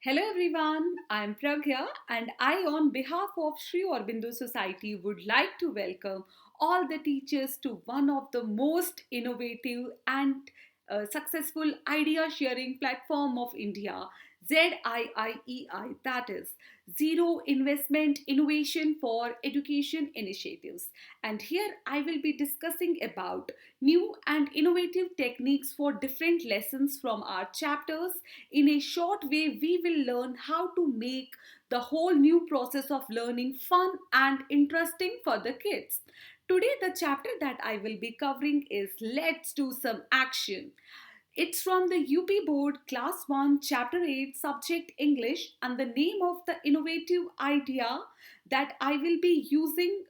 Hello everyone, I am Pragya and I on behalf of Sri Aurobindo Society would like to welcome all the teachers to one of the most innovative and successful idea sharing platform of India, ZIIEI, that is Zero Investment Innovation for Education Initiatives. And here I will be discussing about new and innovative techniques for different lessons from our chapters. In a short way, we will learn how to make the whole new process of learning fun and interesting for the kids. Today, the chapter that I will be covering is Let's Do Some Action. It's from the UP Board Class 1, Chapter 8, Subject English, and the name of the innovative idea that I will be using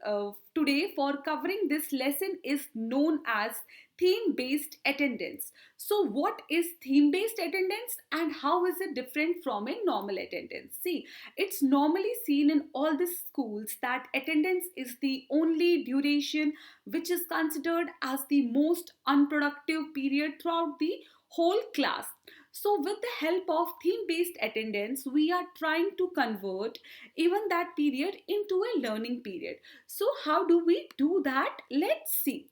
today for covering this lesson is known as theme based attendance. So, what is theme based attendance and how is it different from a normal attendance? See, it's normally seen in all the schools that attendance is the only duration which is considered as the most unproductive period throughout the whole class. So, with the help of theme based attendance, we are trying to convert even that period into a learning period. So, how do we do that? Let's see.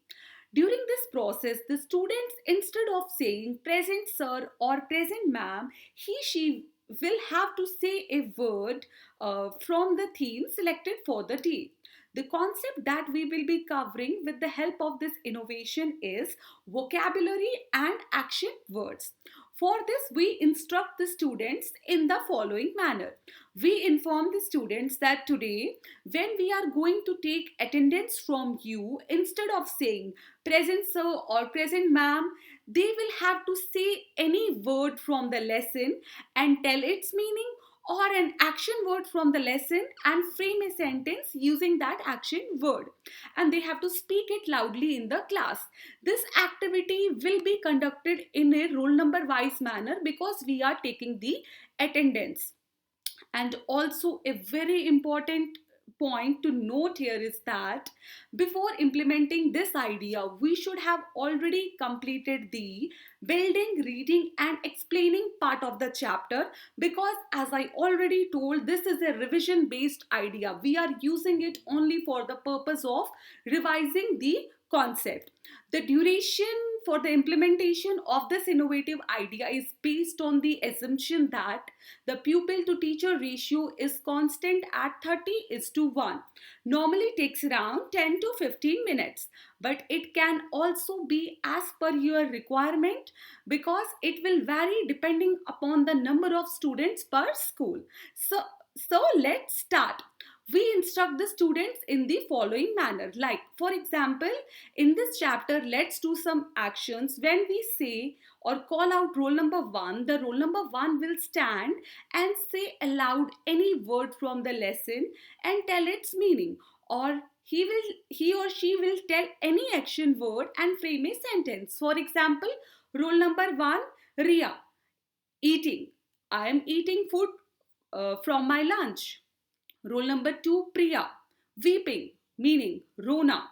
During this process, the students, instead of saying present sir or present ma'am, she will have to say a word from the theme selected for the day. The concept that we will be covering with the help of this innovation is vocabulary and action words. For this, we instruct the students in the following manner. We inform the students that today, when we are going to take attendance from you, instead of saying present sir or present ma'am, they will have to say any word from the lesson and tell its meaning, or an action word from the lesson and frame a sentence using that action word, and they have to speak it loudly in the class. This activity will be conducted in a roll number wise manner because we are taking the attendance. And also, a very important point to note here is that before implementing this idea, we should have already completed the building, reading, and explaining part of the chapter, because, as I already told, this is a revision based idea. We are using it only for the purpose of revising the concept. The duration for the implementation of this innovative idea is based on the assumption that the pupil to teacher ratio is constant at 30 is to 1. Normally takes around 10 to 15 minutes, but it can also be as per your requirement because it will vary depending upon the number of students per school. So let's start. We instruct the students in the following manner. Like, for example, in this chapter, let's do some actions. When we say or call out roll number 1, the roll number 1 will stand and say aloud any word from the lesson and tell its meaning, or he or she will tell any action word and frame a sentence. For example, roll number 1, Ria, eating. I am eating food from my lunch. Roll number 2, Priya, weeping, meaning Rona.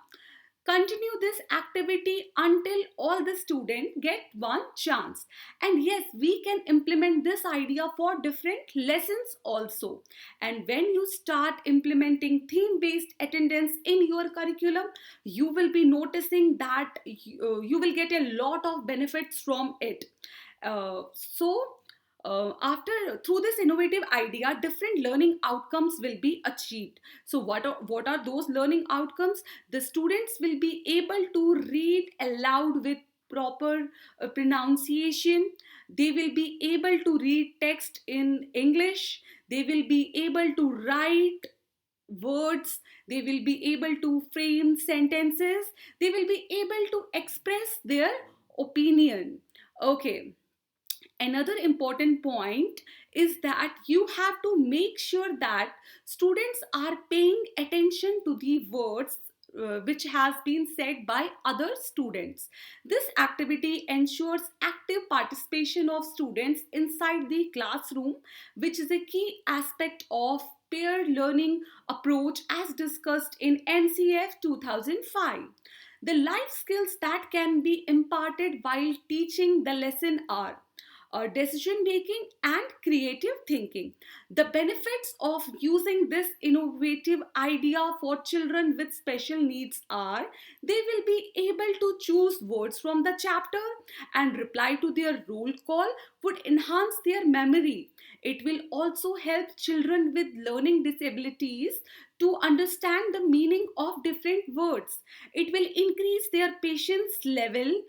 Continue this activity until all the students get one chance. And yes, we can implement this idea for different lessons also. And when you start implementing theme based attendance in your curriculum, you will be noticing that you will get a lot of benefits from it. After through this innovative idea, different learning outcomes will be achieved. So what are those learning outcomes? The students will be able to read aloud with proper pronunciation. They will be able to read text in English. They will be able to write words. They will be able to frame sentences. They will be able to express their opinion. Okay, another important point is that you have to make sure that students are paying attention to the words which has been said by other students. This activity ensures active participation of students inside the classroom, which is a key aspect of peer learning approach as discussed in NCF 2005. The life skills that can be imparted while teaching the lesson are: decision making, and creative thinking. The benefits of using this innovative idea for children with special needs are they will be able to choose words from the chapter and reply to their roll call would enhance their memory. It will also help children with learning disabilities to understand the meaning of different words. It will increase their patience level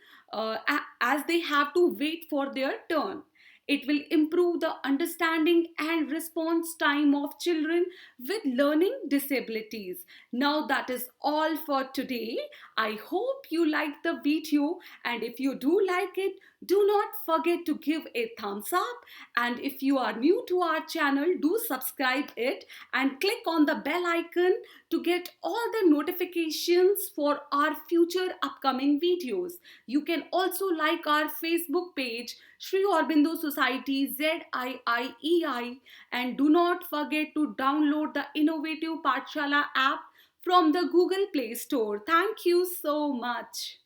as they have to wait for their turn. It will improve the understanding and response time of children with learning disabilities. Now, that is all for today. I hope you liked the video, and if you do like it, do not forget to give a thumbs up. And if you are new to our channel, do subscribe it and click on the bell icon to get all the notifications for our future upcoming videos. You can also like our Facebook page, Sri Aurobindo Society ZIIEI, and do not forget to download the innovative Pathshala app from the Google Play Store. Thank you so much.